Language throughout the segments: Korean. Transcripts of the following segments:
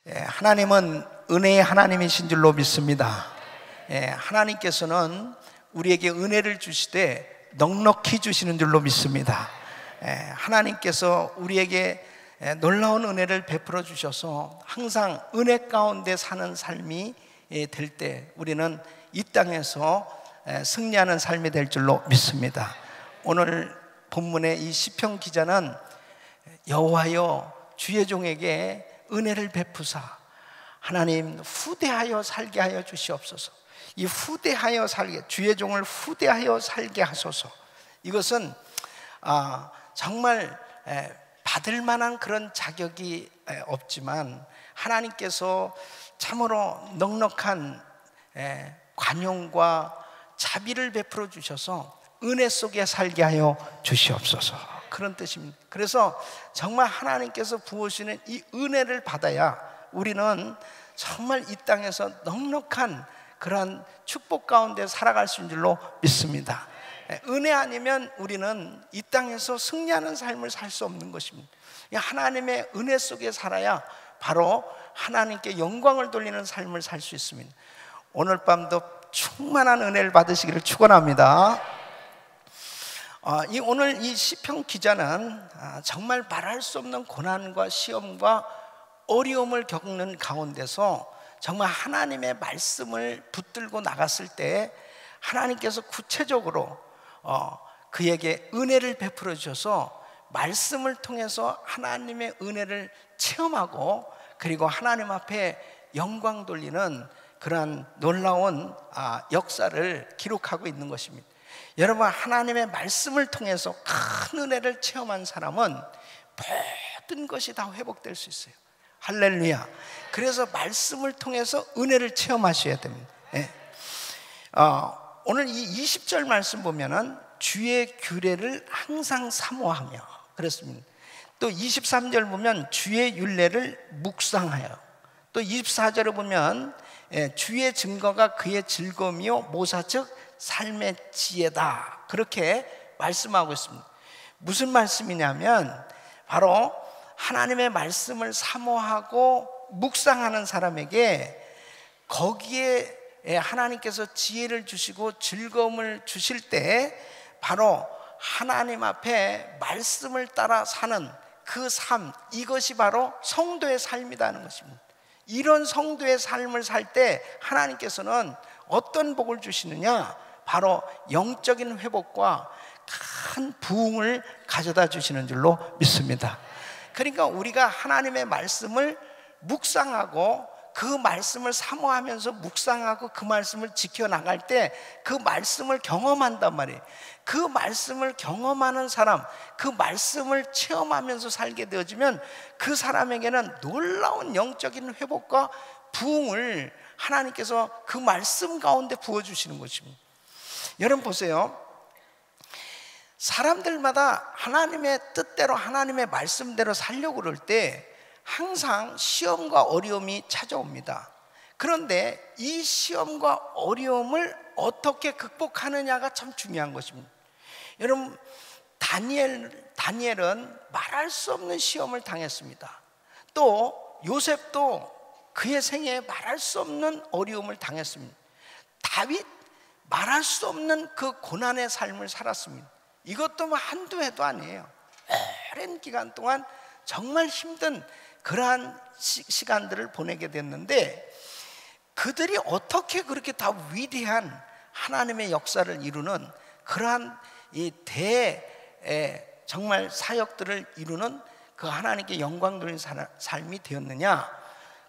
하나님은 은혜의 하나님이신 줄로 믿습니다. 하나님께서는 우리에게 은혜를 주시되 넉넉히 주시는 줄로 믿습니다. 하나님께서 우리에게 놀라운 은혜를 베풀어 주셔서 항상 은혜 가운데 사는 삶이 될 때 우리는 이 땅에서 승리하는 삶이 될 줄로 믿습니다. 오늘 본문의 이 시편 기자는 여호와여 주의 종에게 은혜를 베푸사 하나님 후대하여 살게 하여 주시옵소서. 이 후대하여 살게, 주의 종을 후대하여 살게 하소서. 이것은 정말 받을 만한 그런 자격이 없지만 하나님께서 참으로 넉넉한 관용과 자비를 베풀어 주셔서 은혜 속에 살게 하여 주시옵소서, 그런 뜻입니다. 그래서 정말 하나님께서 부으시는 이 은혜를 받아야 우리는 정말 이 땅에서 넉넉한 그러한 축복 가운데 살아갈 수 있는 줄로 믿습니다. 은혜 아니면 우리는 이 땅에서 승리하는 삶을 살 수 없는 것입니다. 하나님의 은혜 속에 살아야 바로 하나님께 영광을 돌리는 삶을 살 수 있습니다. 오늘 밤도 충만한 은혜를 받으시기를 축원합니다. 오늘 이 시편 기자는 정말 말할 수 없는 고난과 시험과 어려움을 겪는 가운데서 정말 하나님의 말씀을 붙들고 나갔을 때 하나님께서 구체적으로 그에게 은혜를 베풀어 주셔서 말씀을 통해서 하나님의 은혜를 체험하고 그리고 하나님 앞에 영광 돌리는 그러한 놀라운 역사를 기록하고 있는 것입니다. 여러분, 하나님의 말씀을 통해서 큰 은혜를 체험한 사람은 모든 것이 다 회복될 수 있어요. 할렐루야. 그래서 말씀을 통해서 은혜를 체험하셔야 됩니다. 오늘 이 20절 말씀 보면은 주의 규례를 항상 사모하며 그랬습니다. 또 23절 보면 주의 율례를 묵상하여, 또 24절을 보면 주의 증거가 그의 즐거움이요 모사 즉 삶의 지혜다, 그렇게 말씀하고 있습니다. 무슨 말씀이냐면 바로 하나님의 말씀을 사모하고 묵상하는 사람에게 거기에 하나님께서 지혜를 주시고 즐거움을 주실 때 바로 하나님 앞에 말씀을 따라 사는 그 삶, 이것이 바로 성도의 삶이라는 것입니다. 이런 성도의 삶을 살 때 하나님께서는 어떤 복을 주시느냐? 바로 영적인 회복과 큰 부흥을 가져다 주시는 줄로 믿습니다. 그러니까 우리가 하나님의 말씀을 묵상하고 그 말씀을 사모하면서 묵상하고 그 말씀을 지켜나갈 때 그 말씀을 경험한단 말이에요. 그 말씀을 경험하는 사람, 그 말씀을 체험하면서 살게 되어지면 그 사람에게는 놀라운 영적인 회복과 부흥을 하나님께서 그 말씀 가운데 부어주시는 것입니다. 여러분 보세요. 사람들마다 하나님의 뜻대로 하나님의 말씀대로 살려고 그럴 때 항상 시험과 어려움이 찾아옵니다. 그런데 이 시험과 어려움을 어떻게 극복하느냐가 참 중요한 것입니다. 여러분, 다니엘은 말할 수 없는 시험을 당했습니다. 또 요셉도 그의 생애에 말할 수 없는 어려움을 당했습니다. 다윗 말할 수 없는 그 고난의 삶을 살았습니다. 이것도 뭐 한두 해도 아니에요. 오랜 기간 동안 정말 힘든 그러한 시간들을 보내게 됐는데 그들이 어떻게 그렇게 다 위대한 하나님의 역사를 이루는 그러한 이 정말 사역들을 이루는 그 하나님께 영광 돌리는 삶이 되었느냐?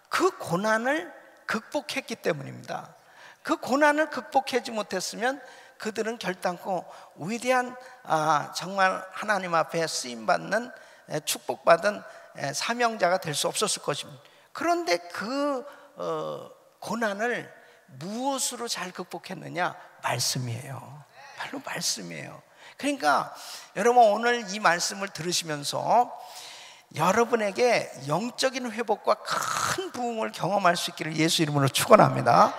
그 고난을 극복했기 때문입니다. 그 고난을 극복하지 못했으면 그들은 결단코 위대한 정말 하나님 앞에 쓰임받는 축복받은 사명자가 될 수 없었을 것입니다. 그런데 그 고난을 무엇으로 잘 극복했느냐? 말씀이에요. 바로 말씀이에요. 그러니까 여러분, 오늘 이 말씀을 들으시면서 여러분에게 영적인 회복과 큰 부흥을 경험할 수 있기를 예수 이름으로 축원합니다.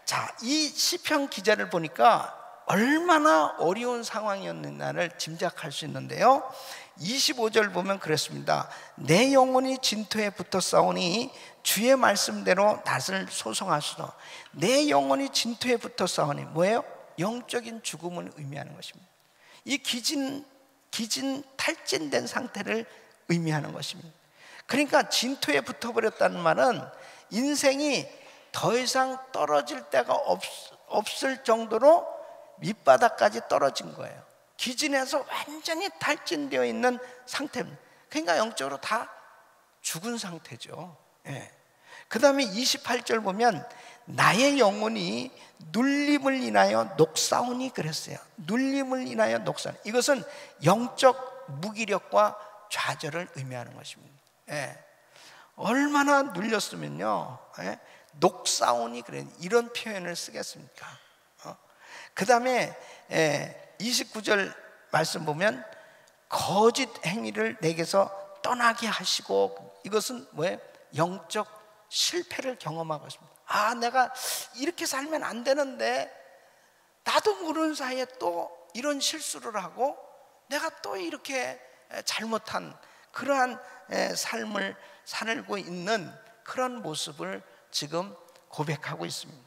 자, 이 시편 기자를 보니까 얼마나 어려운 상황이었느냐를 짐작할 수 있는데요. 25절 보면 그랬습니다. 내 영혼이 진토에 붙어 싸우니 주의 말씀대로 낫을 소송하소서. 내 영혼이 진토에 붙어 싸우니 뭐예요? 영적인 죽음을 의미하는 것입니다. 이 기진 탈진된 상태를 의미하는 것입니다. 그러니까 진토에 붙어버렸다는 말은 인생이 더 이상 떨어질 데가 없을 정도로 밑바닥까지 떨어진 거예요. 기진에서 완전히 탈진되어 있는 상태입니다. 그러니까 영적으로 다 죽은 상태죠. 예. 그 다음에 28절 보면 나의 영혼이 눌림을 인하여 녹사오니 그랬어요. 눌림을 인하여 녹사오니, 이것은 영적 무기력과 좌절을 의미하는 것입니다. 예. 얼마나 눌렸으면요, 예? 녹사오니 그래, 이런 표현을 쓰겠습니까? 그 다음에 29절 말씀 보면 거짓 행위를 내게서 떠나게 하시고, 이것은 뭐예요? 영적 실패를 경험하고 있습니다. 아, 내가 이렇게 살면 안 되는데 나도 모르는 사이에 또 이런 실수를 하고 내가 또 이렇게 잘못한 그러한 삶을 살고 있는 그런 모습을 지금 고백하고 있습니다.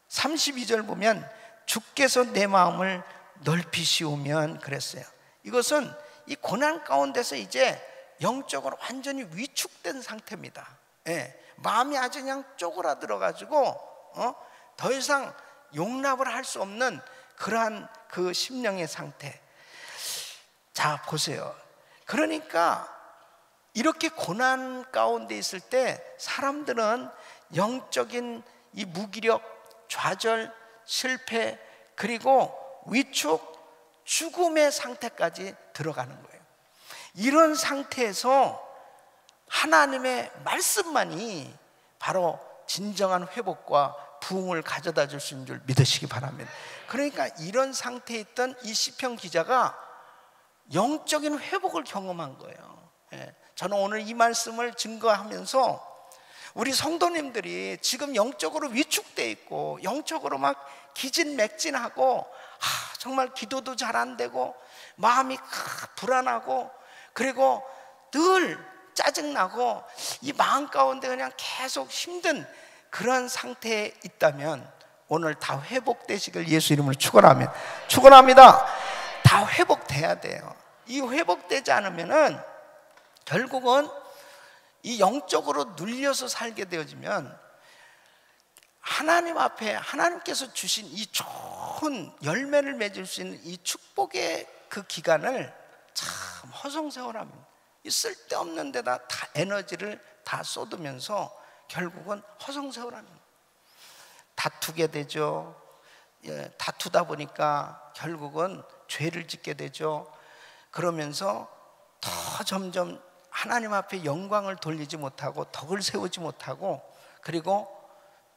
32절 보면 주께서 내 마음을 넓히시오면 그랬어요. 이것은 이 고난 가운데서 이제 영적으로 완전히 위축된 상태입니다. 예, 마음이 아주 그냥 쪼그라들어 가지고 더 이상 용납을 할 수 없는 그러한 그 심령의 상태. 자, 보세요. 그러니까 이렇게 고난 가운데 있을 때 사람들은 영적인 이 무기력, 좌절, 실패, 그리고 위축, 죽음의 상태까지 들어가는 거예요. 이런 상태에서 하나님의 말씀만이 바로 진정한 회복과 부흥을 가져다 줄 수 있는 줄 믿으시기 바랍니다. 그러니까 이런 상태에 있던 이 시편 기자가 영적인 회복을 경험한 거예요. 예. 저는 오늘 이 말씀을 증거하면서 우리 성도님들이 지금 영적으로 위축되어 있고 영적으로 막 기진맥진하고 정말 기도도 잘 안 되고 마음이 불안하고 그리고 늘 짜증나고 이 마음 가운데 그냥 계속 힘든 그런 상태에 있다면 오늘 다 회복되시길 예수 이름으로 축원합니다. 다 회복돼야 돼요. 이 회복되지 않으면은 결국은 이 영적으로 눌려서 살게 되어지면 하나님 앞에 하나님께서 주신 이 좋은 열매를 맺을 수 있는 이 축복의 그 기간을 참 허송세월합니다. 이 쓸데없는 데다 다 에너지를 다 쏟으면서 결국은 허송세월합니다. 다투게 되죠. 예, 다투다 보니까 결국은 죄를 짓게 되죠. 그러면서 더 점점 하나님 앞에 영광을 돌리지 못하고 덕을 세우지 못하고 그리고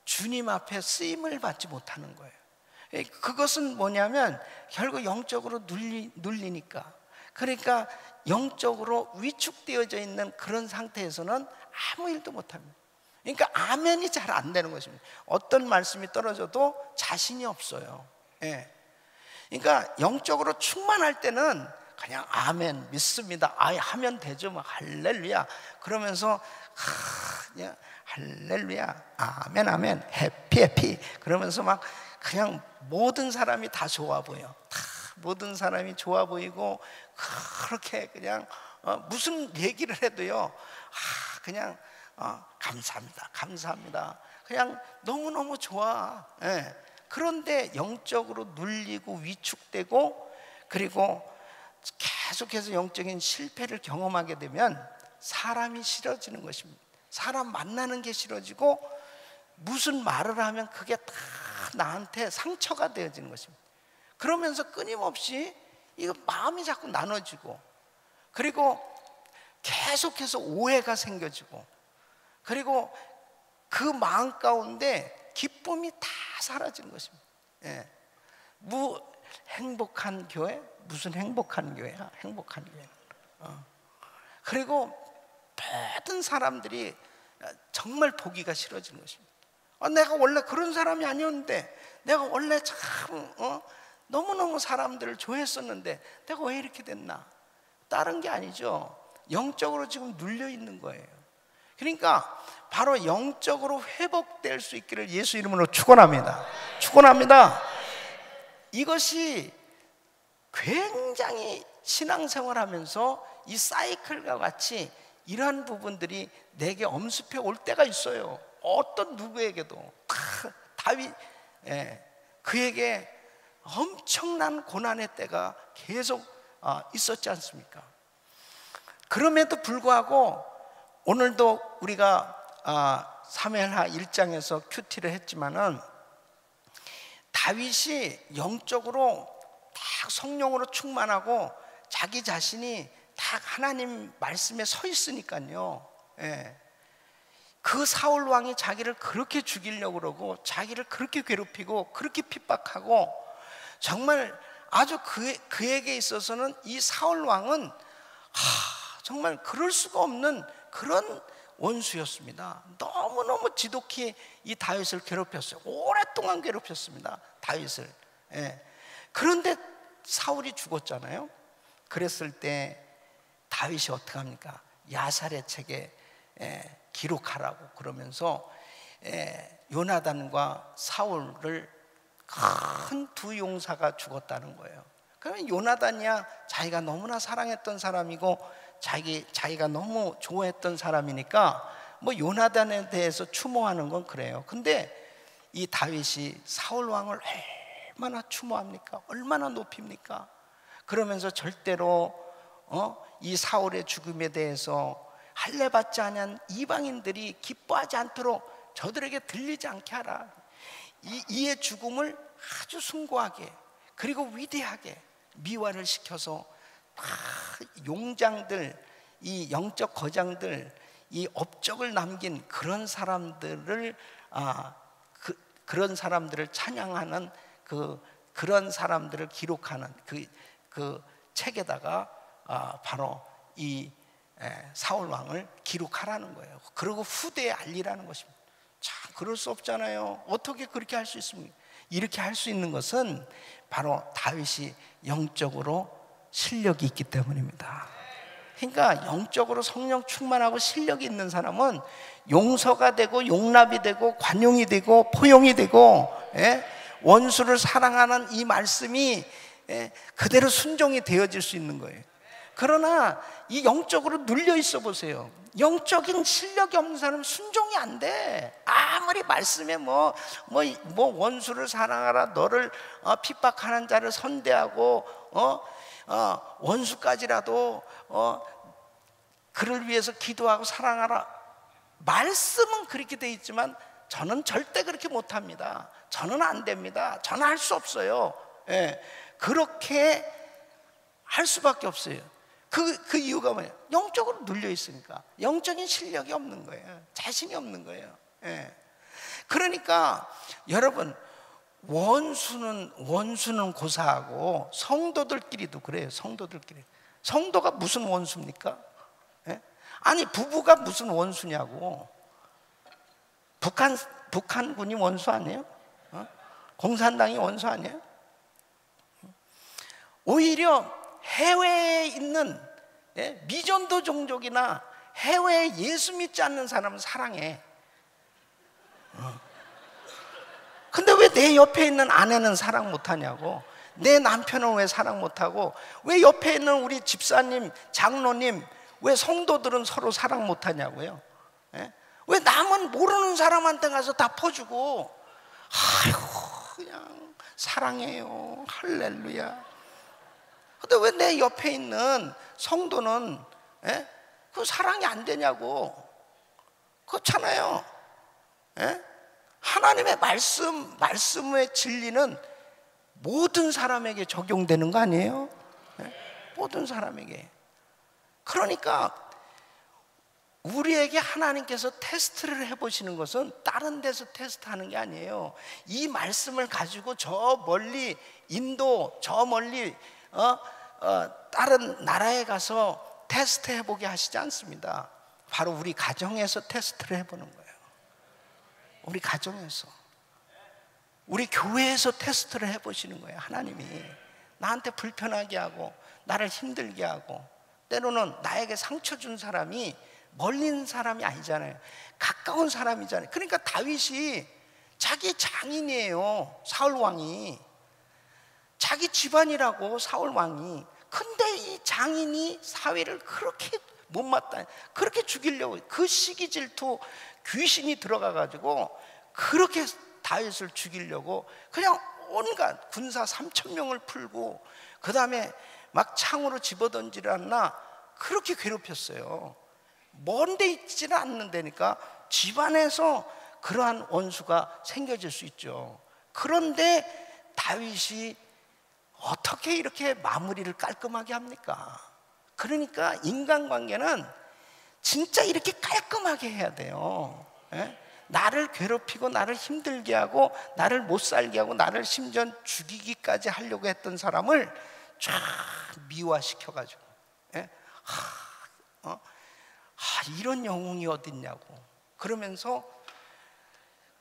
주님 앞에 쓰임을 받지 못하는 거예요. 그것은 뭐냐면 결국 영적으로 눌리니까, 그러니까 영적으로 위축되어져 있는 그런 상태에서는 아무 일도 못합니다. 그러니까 아멘이 잘 안 되는 것입니다. 어떤 말씀이 떨어져도 자신이 없어요. 예. 그러니까 영적으로 충만할 때는 그냥 아멘 믿습니다. 하면 되죠. 뭐 할렐루야 그러면서 그냥 할렐루야 아멘 아멘 해피 그러면서 막 그냥 모든 사람이 다 좋아 보여. 다 모든 사람이 좋아 보이고 그렇게 그냥 무슨 얘기를 해도요 그냥 감사합니다 그냥 너무너무 좋아. 예. 그런데 영적으로 눌리고 위축되고 그리고 계속해서 영적인 실패를 경험하게 되면 사람이 싫어지는 것입니다. 사람 만나는 게 싫어지고 무슨 말을 하면 그게 다 나한테 상처가 되어지는 것입니다. 그러면서 끊임없이 이거 마음이 자꾸 나눠지고 그리고 계속해서 오해가 생겨지고 그리고 그 마음 가운데 기쁨이 다 사라지는 것입니다. 예. 행복한 교회? 무슨 행복한 교회야? 행복한 교회. 그리고 모든 사람들이 정말 보기가 싫어지는 것입니다. 내가 원래 그런 사람이 아니었는데 내가 원래 참 너무너무 사람들을 좋아했었는데 내가 왜 이렇게 됐나? 다른 게 아니죠. 영적으로 지금 눌려 있는 거예요. 그러니까 바로 영적으로 회복될 수 있기를 예수 이름으로 축원합니다. 축원합니다. 이것이 굉장히 신앙생활하면서 이 사이클과 같이 이러한 부분들이 내게 엄습해 올 때가 있어요. 어떤 누구에게도. 다윗, 그에게 엄청난 고난의 때가 계속 있었지 않습니까? 그럼에도 불구하고 오늘도 우리가 사무엘하 1장에서 큐티를 했지만은 다윗이 영적으로 딱 성령으로 충만하고 자기 자신이 딱 하나님 말씀에 서 있으니까요. 그 사울 왕이 자기를 그렇게 죽이려고 그러고 자기를 그렇게 괴롭히고 그렇게 핍박하고 정말 아주 그에게 있어서는 이 사울 왕은 정말 그럴 수가 없는 그런 원수였습니다. 너무너무 지독히 이 다윗을 괴롭혔어요. 오랫동안 괴롭혔습니다, 다윗을. 그런데 사울이 죽었잖아요. 그랬을 때 다윗이 어떻게 합니까? 야살의 책에 기록하라고 그러면서 요나단과 사울을 큰 두 용사가 죽었다는 거예요. 그러면 요나단이야 자기가 너무나 사랑했던 사람이고 자기가 너무 좋아했던 사람이니까 뭐 요나단에 대해서 추모하는 건 그래요. 근데 이 다윗이 사울 왕을 얼마나 추모합니까? 얼마나 높입니까? 그러면서 절대로 이 사울의 죽음에 대해서 할례받지 않은 이방인들이 기뻐하지 않도록 저들에게 들리지 않게 하라. 이의 죽음을 아주 숭고하게 그리고 위대하게 미화를 시켜서 용장들, 이 영적 거장들, 이 업적을 남긴 그런 사람들을 그런 사람들을 찬양하는 그런 사람들을 기록하는 그 책에다가 바로 이 사울 왕을 기록하라는 거예요. 그리고 후대에 알리라는 것입니다. 참 그럴 수 없잖아요. 어떻게 그렇게 할 수 있습니까? 이렇게 할 수 있는 것은 바로 다윗이 영적으로 실력이 있기 때문입니다. 그러니까 영적으로 성령 충만하고 실력이 있는 사람은 용서가 되고 용납이 되고 관용이 되고 포용이 되고 원수를 사랑하는 이 말씀이 그대로 순종이 되어질 수 있는 거예요. 그러나 이 영적으로 눌려 있어 보세요. 영적인 실력이 없는 사람은 순종이 안 돼. 아무리 말씀에 뭐 원수를 사랑하라, 너를 핍박하는 자를 선대하고 원수까지라도 그를 위해서 기도하고 사랑하라. 말씀은 그렇게 돼 있지만 저는 절대 그렇게 못합니다. 저는 안 됩니다. 저는 할 수 없어요. 그렇게 할 수밖에 없어요. 그 이유가 뭐예요? 영적으로 눌려 있으니까. 영적인 실력이 없는 거예요. 자신이 없는 거예요. 그러니까 여러분, 원수는 고사하고 성도들끼리도 그래요. 성도가 무슨 원수입니까? 아니 부부가 무슨 원수냐고. 북한군이 원수 아니에요? 공산당이 원수 아니에요? 오히려 해외에 있는 미전도 종족이나 해외에 예수 믿지 않는 사람은 사랑해. 근데 왜 내 옆에 있는 아내는 사랑 못하냐고. 내 남편은 왜 사랑 못하고, 왜 옆에 있는 우리 집사님, 장로님, 왜 성도들은 서로 사랑 못하냐고요. 왜 남은 모르는 사람한테 가서 다 퍼주고, 아이고 그냥 사랑해요, 할렐루야. 근데 왜 내 옆에 있는 성도는 그 사랑이 안 되냐고. 그렇잖아요. 하나님의 말씀의 진리는 모든 사람에게 적용되는 거 아니에요? 모든 사람에게. 그러니까 우리에게 하나님께서 테스트를 해보시는 것은 다른 데서 테스트하는 게 아니에요. 이 말씀을 가지고 저 멀리 인도, 저 멀리 다른 나라에 가서 테스트 해보게 하시지 않습니다. 바로 우리 가정에서 테스트를 해보는 거예요. 우리 가정에서, 우리 교회에서 테스트를 해보시는 거예요. 하나님이 나한테 불편하게 하고 나를 힘들게 하고 때로는 나에게 상처 준 사람이 멀리 있는 사람이 아니잖아요. 가까운 사람이잖아요. 그러니까 다윗이 자기 장인이에요. 사울 왕이 자기 집안이라고, 사울 왕이. 근데 이 장인이 사위를 그렇게 못마땅, 그렇게 죽이려고, 그 시기 질투, 귀신이 들어가 가지고 그렇게 다윗을 죽이려고 그냥 온갖 군사 3,000명을 풀고 그 다음에 막 창으로 집어던지를 않나 그렇게 괴롭혔어요. 먼데 있지는 않는다니까 집안에서 그러한 원수가 생겨질 수 있죠. 그런데 다윗이 어떻게 이렇게 마무리를 깔끔하게 합니까? 그러니까 인간관계는 진짜 이렇게 깔끔하게 해야 돼요. 예? 나를 괴롭히고 나를 힘들게 하고 나를 못 살게 하고 나를 심지어 죽이기까지 하려고 했던 사람을 쫙 미화시켜가지고, 예? 이런 영웅이 어딨냐고 그러면서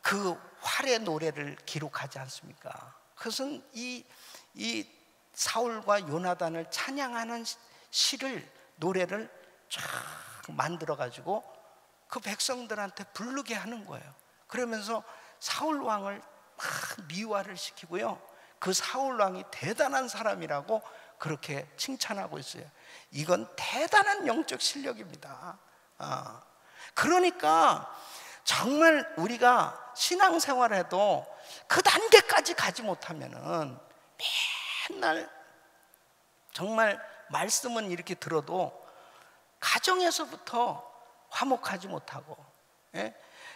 그 활의 노래를 기록하지 않습니까? 그것은 이 사울과 요나단을 찬양하는 시를, 노래를 쫙 만들어가지고 그 백성들한테 부르게 하는 거예요. 그러면서 사울 왕을 막 미화를 시키고요, 그 사울 왕이 대단한 사람이라고 그렇게 칭찬하고 있어요. 이건 대단한 영적 실력입니다. 그러니까 정말 우리가 신앙생활을 해도 그 단계까지 가지 못하면은 맨날 정말 말씀은 이렇게 들어도 가정에서부터 화목하지 못하고, 예?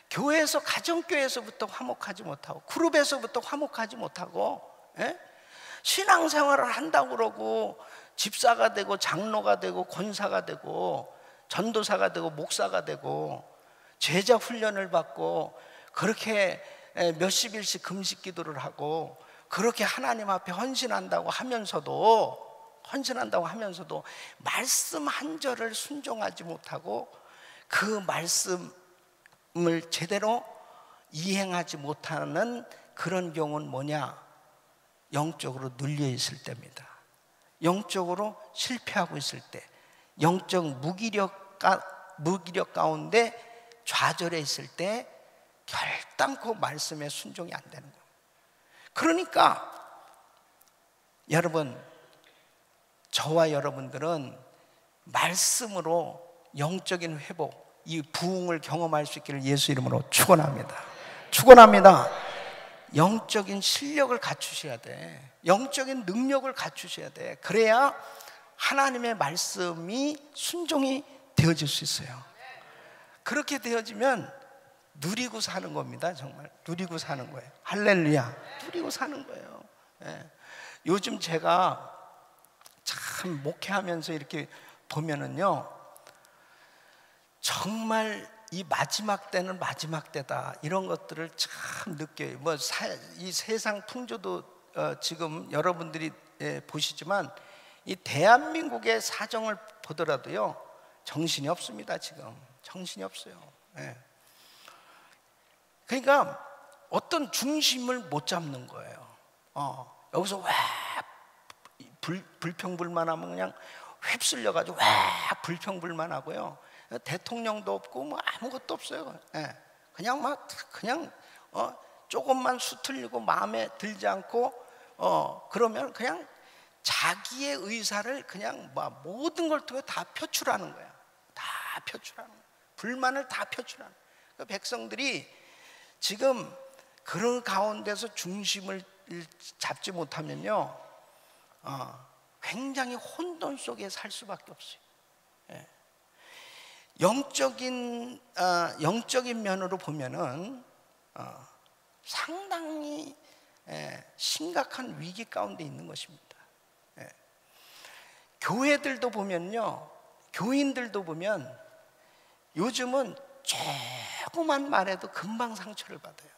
교회에서, 가정교회에서부터 화목하지 못하고, 그룹에서부터 화목하지 못하고, 예? 신앙생활을 한다고 그러고 집사가 되고 장로가 되고 권사가 되고 전도사가 되고 목사가 되고 제자 훈련을 받고 그렇게 몇십일씩 금식 기도를 하고 그렇게 하나님 앞에 헌신한다고 하면서도 말씀 한 절을 순종하지 못하고 그 말씀을 제대로 이행하지 못하는 그런 경우는 뭐냐? 영적으로 눌려 있을 때입니다. 영적으로 실패하고 있을 때, 영적 무기력 가운데 좌절해 있을 때 결단코 말씀에 순종이 안 되는 거예요. 그러니까 여러분, 저와 여러분들은 말씀으로 영적인 회복, 이 부흥을 경험할 수 있기를 예수 이름으로 축원합니다. 축원합니다. 영적인 실력을 갖추셔야 돼. 영적인 능력을 갖추셔야 돼. 그래야 하나님의 말씀이 순종이 되어질 수 있어요. 그렇게 되어지면 누리고 사는 겁니다. 정말 누리고 사는 거예요. 할렐루야. 누리고 사는 거예요. 예. 요즘 제가 참 목회하면서 이렇게 보면은요, 정말 이 마지막 때는 마지막 때다, 이런 것들을 참 느껴요. 이 세상 풍조도 지금 여러분들이 보시지만 이 대한민국의 사정을 보더라도요 정신이 없습니다. 지금 정신이 없어요. 예. 그러니까 어떤 중심을 못 잡는 거예요. 여기서 와 불평불만하면 그냥 휩쓸려가지고 와 불평불만하고요. 대통령도 없고 뭐 아무것도 없어요. 예. 그냥 조금만 수틀리고 마음에 들지 않고 그러면 그냥 자기의 의사를 그냥 모든 걸 통해 다 표출하는 거야. 다 표출하는 거야. 불만을 다 표출하는 거야. 그 백성들이 지금 그런 가운데서 중심을 잡지 못하면요, 굉장히 혼돈 속에 살 수밖에 없어요. 예. 영적인 면으로 보면은 상당히 심각한 위기 가운데 있는 것입니다. 예. 교회들도 보면요, 교인들도 보면 요즘은 조그만 말해도 금방 상처를 받아요.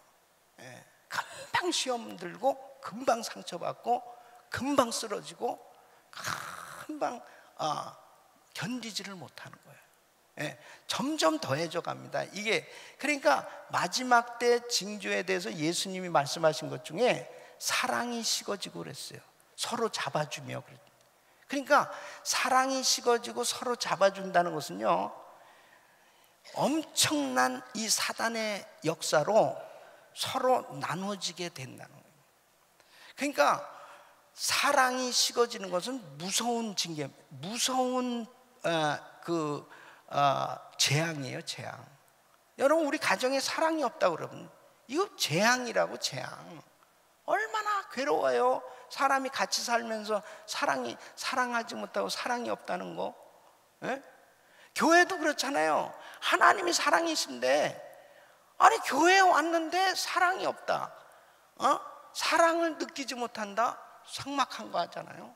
예. 금방 시험 들고 금방 상처받고 금방 쓰러지고 금방 견디지를 못하는 거예요. 예, 점점 더해져 갑니다. 이게 그러니까 마지막 때 징조에 대해서 예수님이 말씀하신 것 중에 사랑이 식어지고 그랬어요. 서로 잡아주며. 그러니까 사랑이 식어지고 서로 잡아준다는 것은요, 엄청난 이 사단의 역사로 서로 나눠지게 된다는 거예요. 그러니까 사랑이 식어지는 것은 무서운 징계, 무서운 재앙이에요, 재앙. 여러분, 우리 가정에 사랑이 없다고 그러면 이거 재앙이라고, 재앙. 얼마나 괴로워요. 사람이 같이 살면서 사랑하지 못하고 사랑이 없다는 거. 예? 교회도 그렇잖아요. 하나님이 사랑이신데, 아니 교회에 왔는데 사랑이 없다, 사랑을 느끼지 못한다, 삭막한 거 하잖아요.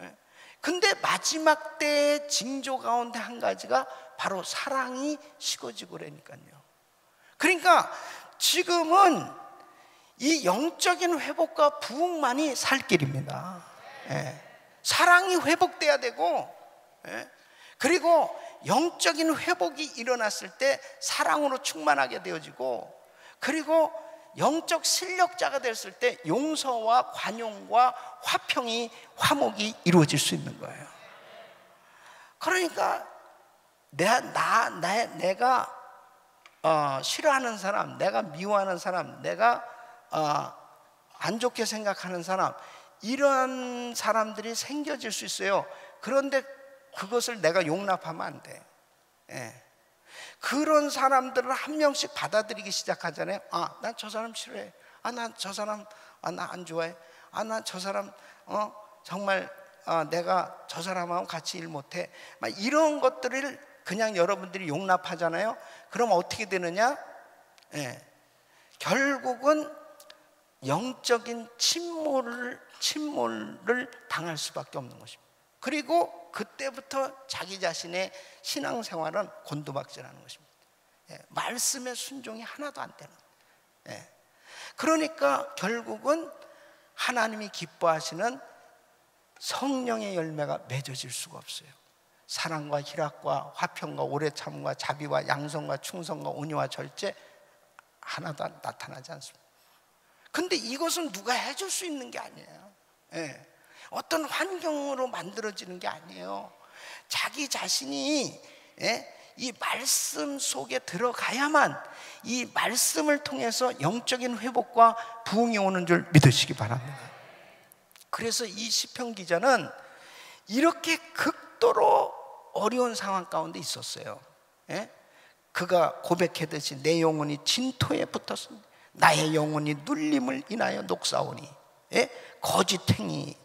예? 근데 마지막 때의 징조 가운데 한 가지가 바로 사랑이 식어지고 그러니까요. 그러니까 지금은 이 영적인 회복과 부흥만이 살 길입니다. 예. 사랑이 회복돼야 되고, 예. 그리고 영적인 회복이 일어났을 때 사랑으로 충만하게 되어지고, 그리고 영적 실력자가 됐을 때 용서와 관용과 화평이, 화목이 이루어질 수 있는 거예요. 그러니까 내가 싫어하는 사람, 내가 미워하는 사람, 내가 안 좋게 생각하는 사람, 이런 사람들이 생겨질 수 있어요. 그런데 그것을 내가 용납하면 안 돼. 예. 그런 사람들을 한 명씩 받아들이기 시작하잖아요. 난 저 사람 싫어해. 난 저 사람 나 안 좋아해. 난 저 사람 정말 내가 저 사람하고 같이 일 못해. 막 이런 것들을 그냥 여러분들이 용납하잖아요. 그럼 어떻게 되느냐? 예. 결국은 영적인 침몰을 당할 수밖에 없는 것입니다. 그리고 그때부터 자기 자신의 신앙생활은 곤두박질하는 것입니다. 예, 말씀의 순종이 하나도 안 되는. 예. 그러니까 결국은 하나님이 기뻐하시는 성령의 열매가 맺어질 수가 없어요. 사랑과 희락과 화평과 오래 참과 자비와 양성과 충성과 온유와 절제, 하나도 나타나지 않습니다. 근데 이것은 누가 해줄 수 있는 게 아니에요. 예. 어떤 환경으로 만들어지는 게 아니에요. 자기 자신이 이 말씀 속에 들어가야만 이 말씀을 통해서 영적인 회복과 부흥이 오는 줄 믿으시기 바랍니다. 그래서 이 시편 기자는 이렇게 극도로 어려운 상황 가운데 있었어요. 그가 고백하듯이 내 영혼이 진토에 붙었습니다. 나의 영혼이 눌림을 인하여 녹사오니, 거짓행위,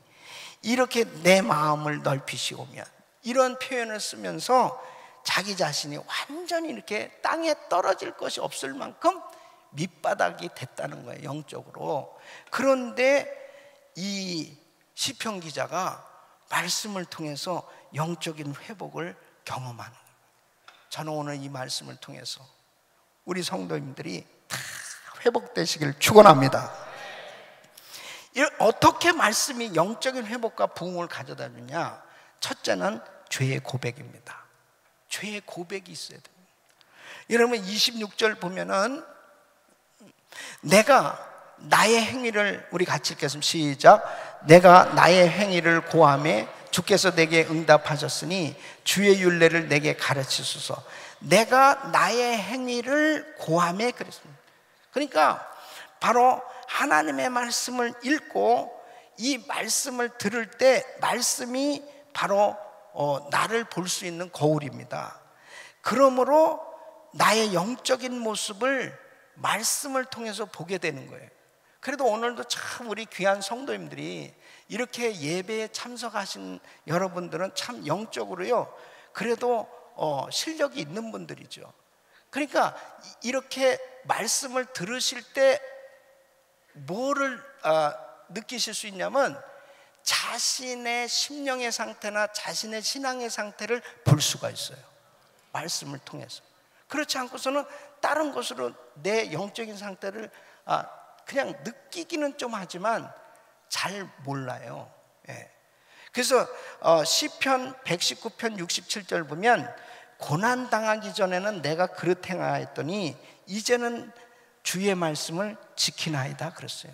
이렇게 내 마음을 넓히시오면, 이런 표현을 쓰면서 자기 자신이 완전히 이렇게 땅에 떨어질 것이 없을 만큼 밑바닥이 됐다는 거예요, 영적으로. 그런데 이 시편 기자가 말씀을 통해서 영적인 회복을 경험하는 거예요. 저는 오늘 이 말씀을 통해서 우리 성도님들이 다 회복되시길 축원합니다. 어떻게 말씀이 영적인 회복과 부흥을 가져다 주냐? 첫째는 죄의 고백입니다. 죄의 고백이 있어야 됩니다. 여러분 26절 보면은 내가 나의 행위를, 우리 같이 읽겠습니다. 시작. 내가 나의 행위를 고하매 주께서 내게 응답하셨으니 주의 율례를 내게 가르치소서. 내가 나의 행위를 고하매 그랬습니다. 그러니까 바로 하나님의 말씀을 읽고 이 말씀을 들을 때 말씀이 바로 나를 볼 수 있는 거울입니다. 그러므로 나의 영적인 모습을 말씀을 통해서 보게 되는 거예요. 그래도 오늘도 참 우리 귀한 성도님들이 이렇게 예배에 참석하신 여러분들은 참 영적으로요, 그래도 실력이 있는 분들이죠. 그러니까 이렇게 말씀을 들으실 때 뭐를 느끼실 수 있냐면 자신의 심령의 상태나 자신의 신앙의 상태를 볼 수가 있어요, 말씀을 통해서. 그렇지 않고서는 다른 것으로 내 영적인 상태를 그냥 느끼기는 좀 하지만 잘 몰라요. 예. 그래서 시편 119편 67절 보면 고난 당하기 전에는 내가 그릇 행하였더니 이제는 주의 말씀을 지키나이다 그랬어요.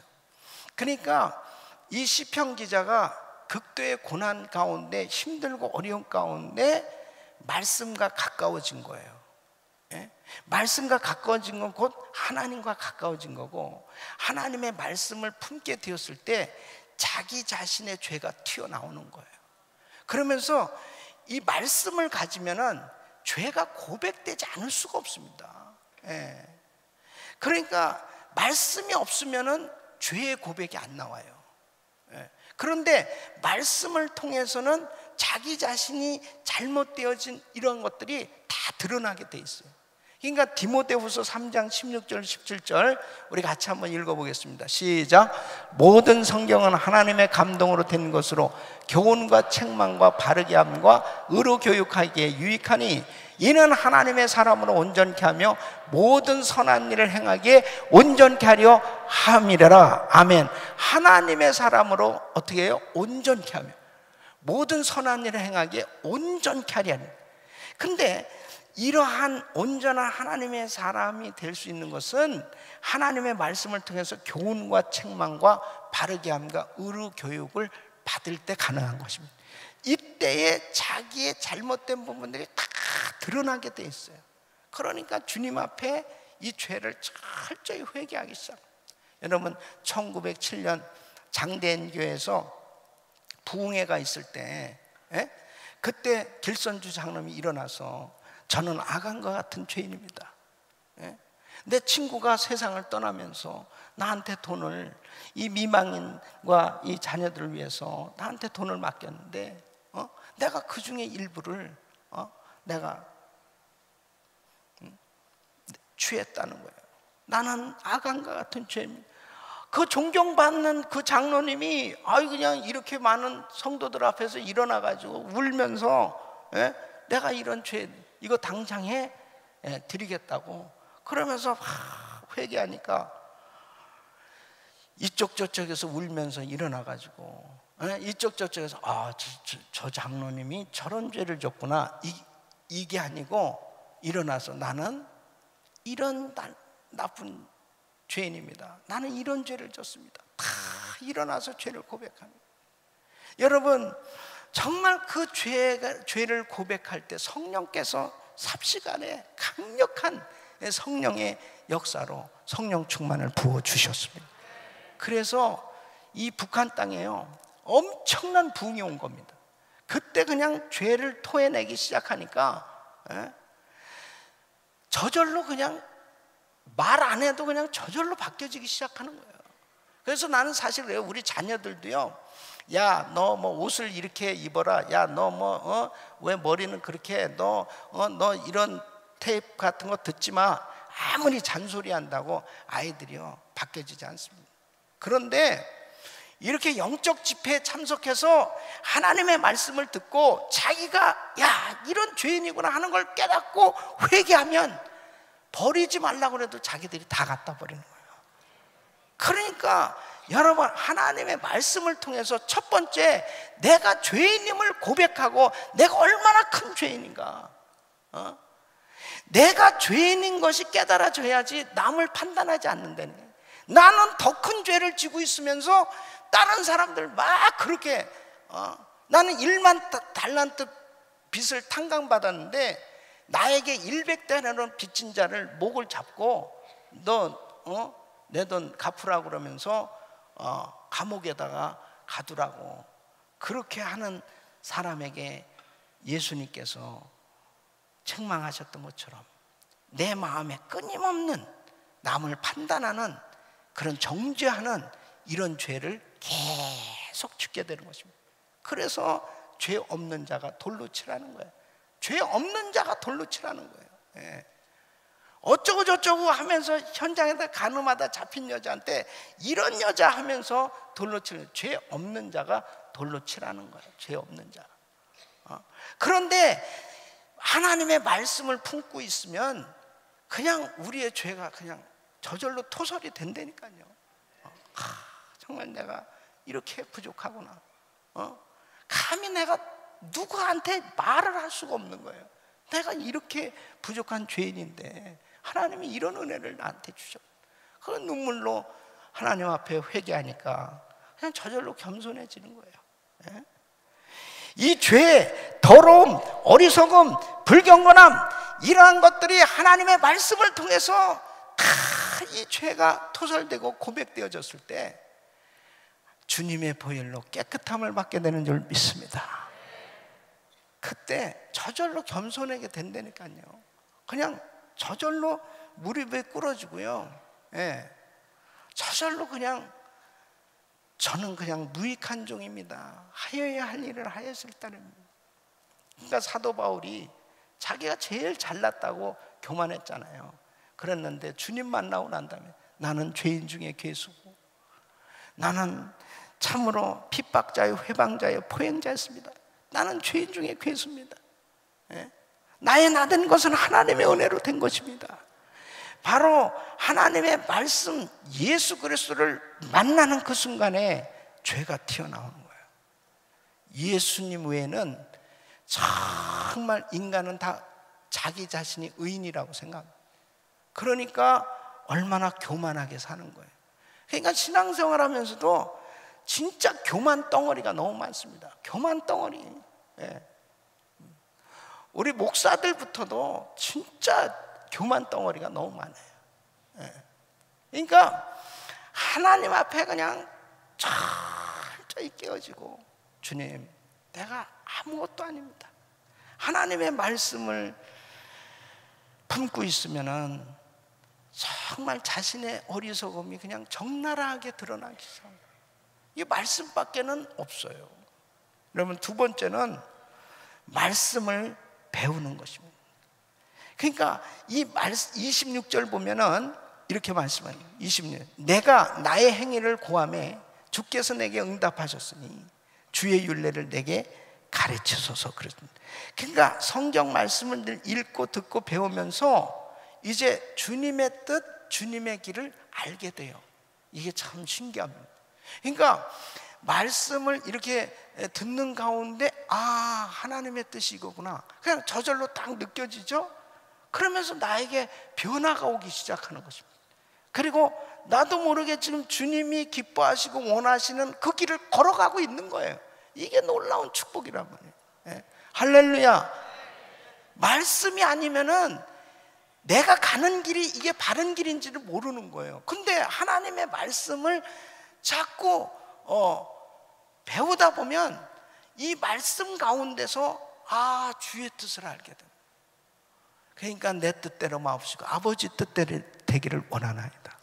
그러니까 이 시편 기자가 극도의 고난 가운데, 힘들고 어려운 가운데 말씀과 가까워진 거예요. 예? 말씀과 가까워진 건 곧 하나님과 가까워진 거고, 하나님의 말씀을 품게 되었을 때 자기 자신의 죄가 튀어나오는 거예요. 그러면서 이 말씀을 가지면은 죄가 고백되지 않을 수가 없습니다. 예. 그러니까 말씀이 없으면은 죄의 고백이 안 나와요. 예. 그런데 말씀을 통해서는 자기 자신이 잘못되어진 이런 것들이 다 드러나게 돼 있어요. 그러니까 디모데후서 3장 16절 17절 우리 같이 한번 읽어보겠습니다. 시작. 모든 성경은 하나님의 감동으로 된 것으로 교훈과 책망과 바르게 함과 의로 교육하기에 유익하니 이는 하나님의 사람으로 온전케 하며 모든 선한 일을 행하기에 온전케 하려 함이라. 아멘. 하나님의 사람으로 어떻게 해요? 온전케 하며 모든 선한 일을 행하기에 온전케 하려. 근데 이러한 온전한 하나님의 사람이 될 수 있는 것은 하나님의 말씀을 통해서 교훈과 책망과 바르게 함과 의로 교육을 받을 때 가능한 것입니다. 이때에 자기의 잘못된 부분들이 다 드러나게 돼 있어요. 그러니까 주님 앞에 이 죄를 철저히 회개하기 시작합니다. 여러분 1907년 장대인교회에서 부흥회가 있을 때 그때 길선주 장로님이 일어나서 저는 아간과 같은 죄인입니다. 내 친구가 세상을 떠나면서 나한테 돈을, 이 미망인과 이 자녀들을 위해서 나한테 돈을 맡겼는데 내가 그 중에 일부를 내가 취했다는 거예요. 나는 아간과 같은 죄입니다. 그 존경받는 그 장로님이 그냥 이렇게 많은 성도들 앞에서 일어나가지고 울면서 내가 이런 죄 이거 당장 드리겠다고 그러면서 회개하니까 이쪽 저쪽에서 울면서 일어나가지고 이쪽 저쪽에서 저 장로님이 저런 죄를 졌구나 이게 아니고 일어나서 나는 이런 나쁜 죄인입니다. 나는 이런 죄를 졌습니다. 다 일어나서 죄를 고백합니다. 여러분 정말 그 죄를 고백할 때 성령께서 삽시간에 강력한 성령의 역사로 성령 충만을 부어주셨습니다. 그래서 이 북한 땅에요 엄청난 부흥이 온 겁니다. 그때 그냥 죄를 토해내기 시작하니까 저절로 그냥 말 안 해도 그냥 저절로 바뀌어지기 시작하는 거예요. 그래서 나는 사실 그래요. 우리 자녀들도요, 야, 너 뭐 옷을 이렇게 입어라. 야, 너 뭐 왜 머리는 그렇게 해? 너 이런 테이프 같은 거 듣지 마. 아무리 잔소리한다고 아이들이요 바뀌어지지 않습니다. 그런데 이렇게 영적 집회에 참석해서 하나님의 말씀을 듣고 자기가 야 이런 죄인이구나 하는 걸 깨닫고 회개하면 버리지 말라고 해도 자기들이 다 갖다 버리는 거예요. 그러니까 여러분 하나님의 말씀을 통해서 첫 번째 내가 죄인임을 고백하고 내가 얼마나 큰 죄인인가, 내가 죄인인 것이 깨달아져야지 남을 판단하지 않는다는 거예요. 나는 더 큰 죄를 지고 있으면서 다른 사람들 막 그렇게 나는 1만 달란트 빚을 탕감받았는데 나에게 100대라는 빚진 자를 목을 잡고 너 내 돈 갚으라고 그러면서 감옥에다가 가두라고 그렇게 하는 사람에게 예수님께서 책망하셨던 것처럼 내 마음에 끊임없는 남을 판단하는 그런 정죄하는 이런 죄를 계속 짓게 되는 것입니다. 그래서 죄 없는 자가 돌로 치라는 거예요. 죄 없는 자가 돌로 치라는 거예요. 예. 어쩌고 저쩌고 하면서 현장에다 간음하다 잡힌 여자한테 이런 여자 하면서 돌로 치는, 죄 없는 자가 돌로 치라는 거예요. 죄 없는 자가. 그런데 하나님의 말씀을 품고 있으면 그냥 우리의 죄가 그냥 저절로 토설이 된다니까요. 정말 내가 이렇게 부족하구나. 감히 내가 누구한테 말을 할 수가 없는 거예요. 내가 이렇게 부족한 죄인인데 하나님이 이런 은혜를 나한테 주셨고, 그런 눈물로 하나님 앞에 회개하니까 그냥 저절로 겸손해지는 거예요. 이 죄, 더러움, 어리석음, 불경건함, 이러한 것들이 하나님의 말씀을 통해서 다 이 죄가 토설되고 고백되어졌을 때 주님의 보혈로 깨끗함을 받게 되는 줄 믿습니다. 그때 저절로 겸손하게 된다니까요. 그냥 저절로 무릎에 꿇어지고요. 저절로 그냥 저는 그냥 무익한 종입니다. 하여야 할 일을 하였을 따름입니다. 그러니까 사도 바울이 자기가 제일 잘났다고 교만했잖아요. 그랬는데 주님 만나고 난 다음에 나는 죄인 중에 괴수고 나는 참으로 핍박자요 회방자요 포행자였습니다. 나는 죄인 중에 괴수입니다. 나의 나된 것은 하나님의 은혜로 된 것입니다. 바로 하나님의 말씀 예수 그리스도를 만나는 그 순간에 죄가 튀어나오는 거예요. 예수님 외에는 정말 인간은 다 자기 자신이 의인이라고 생각합니다. 그러니까 얼마나 교만하게 사는 거예요. 그러니까 신앙생활 하면서도 진짜 교만 덩어리가 너무 많습니다. 교만 덩어리. 우리 목사들부터도 진짜 교만 덩어리가 너무 많아요. 그러니까 하나님 앞에 그냥 철저히 깨어지고 주님, 내가 아무것도 아닙니다. 하나님의 말씀을 품고 있으면은 정말 자신의 어리석음이 그냥 적나라하게 드러나기 시작합니다. 이 말씀밖에는 없어요. 그러면 두 번째는 말씀을 배우는 것입니다. 그러니까 이 26절 보면은 이렇게 말씀해요. 26절. 내가 나의 행위를 고하매 주께서 내게 응답하셨으니 주의 율례를 내게 가르치소서 그랬습니다. 그러니까 성경 말씀을 늘 읽고 듣고 배우면서 이제 주님의 뜻, 주님의 길을 알게 돼요. 이게 참 신기합니다. 그러니까 말씀을 이렇게 듣는 가운데 하나님의 뜻이 이거구나. 그냥 저절로 딱 느껴지죠. 그러면서 나에게 변화가 오기 시작하는 것입니다. 그리고 나도 모르게 지금 주님이 기뻐하시고 원하시는 그 길을 걸어가고 있는 거예요. 이게 놀라운 축복이란 말이에요. 할렐루야. 말씀이 아니면은 내가 가는 길이 이게 바른 길인지를 모르는 거예요. 근데 하나님의 말씀을 자꾸 배우다 보면 이 말씀 가운데서 주의 뜻을 알게 됩니다. 그러니까 내 뜻대로 마옵시고 아버지 뜻대로 되기를 원하나이다.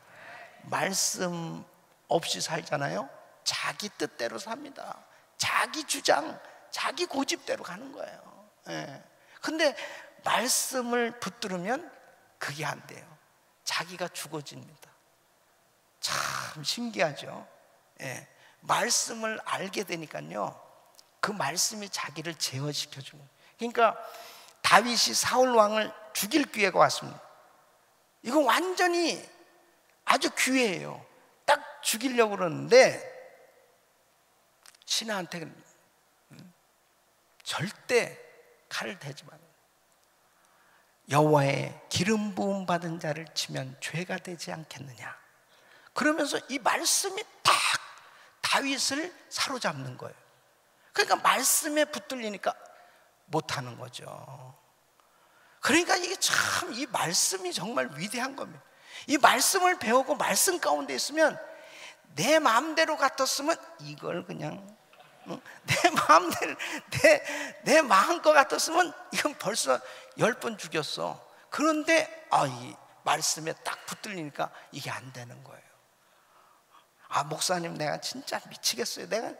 말씀 없이 살잖아요. 자기 뜻대로 삽니다. 자기 주장, 자기 고집대로 가는 거예요. 근데 말씀을 붙들으면 그게 안 돼요. 자기가 죽어집니다. 참 신기하죠. 말씀을 알게 되니까요, 그 말씀이 자기를 제어시켜주는 거예요. 그러니까 다윗이 사울 왕을 죽일 기회가 왔습니다. 이거 완전히 아주 기회예요. 딱 죽이려고 그러는데 신하한테 절대 칼을 대지 말라. 여호와의 기름 부음 받은 자를 치면 죄가 되지 않겠느냐. 그러면서 이 말씀이 딱 다윗을 사로잡는 거예요. 그러니까 말씀에 붙들리니까 못하는 거죠. 그러니까 이게 참 이 말씀이 정말 위대한 겁니다. 이 말씀을 배우고 말씀 가운데 있으면 내 마음대로 같았으면 이걸 그냥 내 마음대로 내 마음껏 같았으면 이건 벌써 10번 죽였어. 그런데 이 말씀에 딱 붙들리니까 이게 안 되는 거예요. 목사님 내가 진짜 미치겠어요. 내가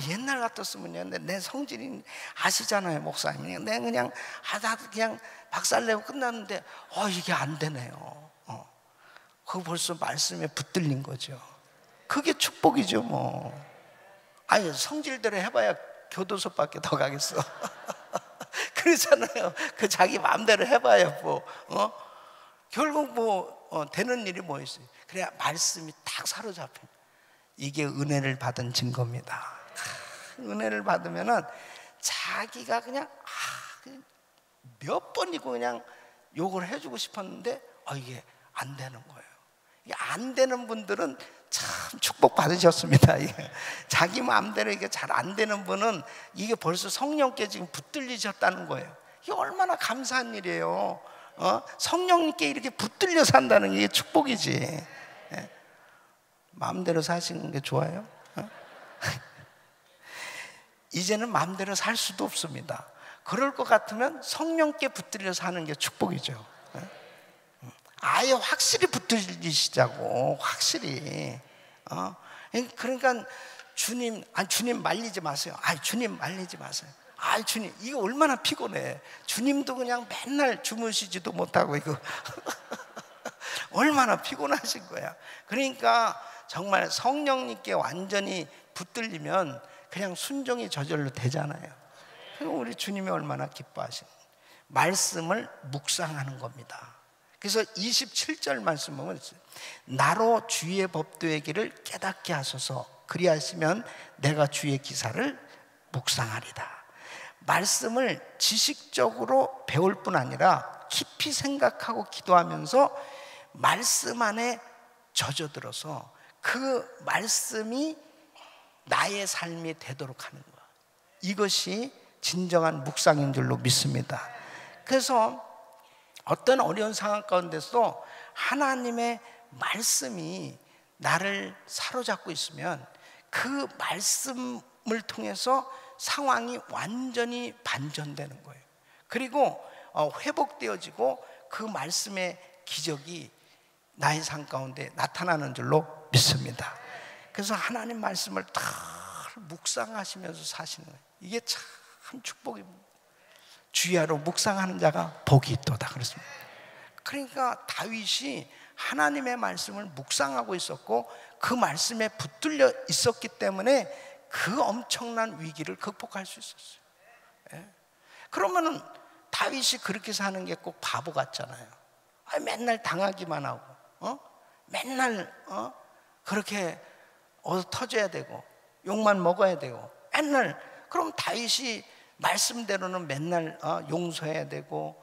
옛날 같았으면요, 내 성질이 아시잖아요 목사님. 내가 그냥 하다 그냥 박살내고 끝났는데 이게 안 되네요. 그거 벌써 말씀에 붙들린 거죠. 그게 축복이죠 뭐. 성질대로 해봐야 교도소밖에 더 가겠어. 그러잖아요. 그 자기 마음대로 해봐야 결국 되는 일이 뭐 있어요. 그래야 말씀이 딱 사로잡혀. 이게 은혜를 받은 증거입니다. 은혜를 받으면은 자기가 그냥 몇 번이고 그냥 욕을 해주고 싶었는데 이게 안 되는 거예요. 안 되는 분들은 참 축복 받으셨습니다. 자기 마음대로 이게 잘 안 되는 분은 이게 벌써 성령께 지금 붙들리셨다는 거예요. 이게 얼마나 감사한 일이에요. 성령님께 이렇게 붙들려 산다는 게 축복이지. 마음대로 사시는 게 좋아요? 이제는 마음대로 살 수도 없습니다. 그럴 것 같으면 성령께 붙들려 사는 게 축복이죠. 아예 확실히 붙들리시자고, 확실히. 그러니까 주님 말리지 마세요. 주님 말리지 마세요. 주님, 이거 얼마나 피곤해. 주님도 그냥 맨날 주무시지도 못하고 이거 얼마나 피곤하신 거야. 그러니까 정말 성령님께 완전히 붙들리면 그냥 순종이 저절로 되잖아요. 우리 주님이 얼마나 기뻐하시는 말씀을 묵상하는 겁니다. 그래서 27절 말씀 보면 나로 주의 법도의 길을 깨닫게 하소서. 그리하시면 내가 주의 기사를 묵상하리다. 말씀을 지식적으로 배울 뿐 아니라 깊이 생각하고 기도하면서 말씀 안에 젖어들어서 그 말씀이 나의 삶이 되도록 하는 것, 이것이 진정한 묵상인 줄로 믿습니다. 그래서 어떤 어려운 상황 가운데서 하나님의 말씀이 나를 사로잡고 있으면 그 말씀을 통해서 상황이 완전히 반전되는 거예요. 그리고 회복되어지고 그 말씀의 기적이 나의 삶 가운데 나타나는 줄로 믿습니다. 그래서 하나님 말씀을 다 묵상하시면서 사시는 거예요. 이게 참 축복입니다. 주야로 묵상하는 자가 복이 있도다 그랬습니다. 그러니까 다윗이 하나님의 말씀을 묵상하고 있었고 그 말씀에 붙들려 있었기 때문에 그 엄청난 위기를 극복할 수 있었어요. 그러면은 다윗이 그렇게 사는 게 꼭 바보 같잖아요. 맨날 당하기만 하고 맨날 그렇게 터져야 되고 욕만 먹어야 되고 맨날, 그럼 다윗이 말씀대로는 맨날 용서해야 되고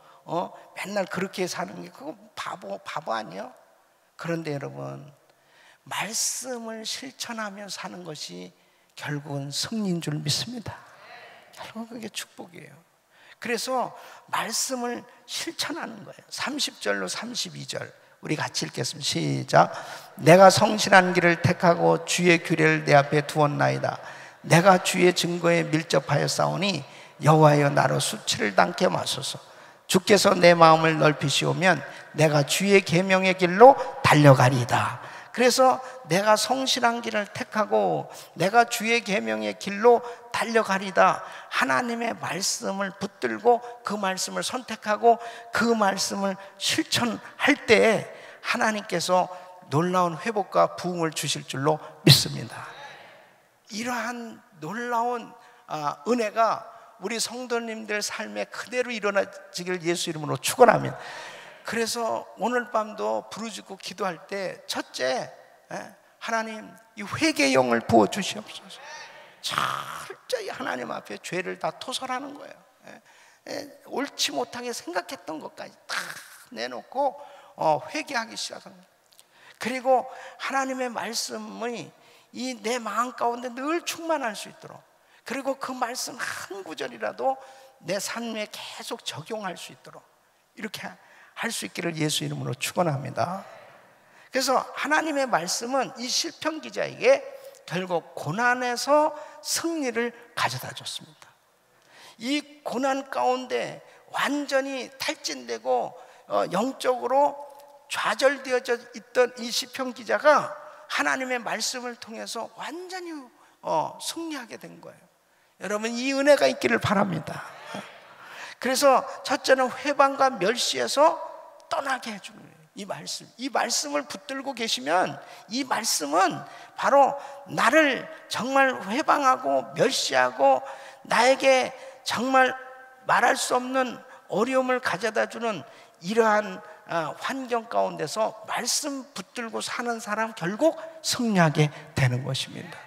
맨날 그렇게 사는 게 그거 바보 아니에요? 그런데 여러분, 말씀을 실천하며 사는 것이 결국은 승리인 줄 믿습니다. 결국은 그게 축복이에요. 그래서 말씀을 실천하는 거예요. 30절로 32절 우리 같이 읽겠습니다. 시작. 내가 성실한 길을 택하고 주의 규례를 내 앞에 두었나이다. 내가 주의 증거에 밀접하여 싸우니 여호와여 나로 수치를 당케 마소서. 주께서 내 마음을 넓히시오면 내가 주의 계명의 길로 달려가리이다. 그래서 내가 성실한 길을 택하고 내가 주의 계명의 길로 달려가리다. 하나님의 말씀을 붙들고 그 말씀을 선택하고 그 말씀을 실천할 때 하나님께서 놀라운 회복과 부흥을 주실 줄로 믿습니다. 이러한 놀라운 은혜가 우리 성도님들 삶에 그대로 일어나지길 예수 이름으로 축원하며, 그래서 오늘 밤도 부르짖고 기도할 때 첫째, 하나님 이 회개의 영을 부어 주시옵소서. 철저히 하나님 앞에 죄를 다 토설하는 거예요. 옳지 못하게 생각했던 것까지 다 내놓고 회개하기 시작합니다. 그리고 하나님의 말씀이 이 내 마음 가운데 늘 충만할 수 있도록, 그리고 그 말씀 한 구절이라도 내 삶에 계속 적용할 수 있도록 이렇게 할 수 있기를 예수 이름으로 축원합니다. 그래서 하나님의 말씀은 이 시편 기자에게 결국 고난에서 승리를 가져다 줬습니다. 이 고난 가운데 완전히 탈진되고 영적으로 좌절되어져 있던 이 시편 기자가 하나님의 말씀을 통해서 완전히 승리하게 된 거예요. 여러분, 이 은혜가 있기를 바랍니다. 그래서 첫째는 회방과 멸시에서 떠나게 해주는 거예요. 이 말씀을 붙들고 계시면 이 말씀은 바로 나를 정말 회방하고 멸시하고 나에게 정말 말할 수 없는 어려움을 가져다 주는 이러한 환경 가운데서 말씀 붙들고 사는 사람 결국 승리하게 되는 것입니다.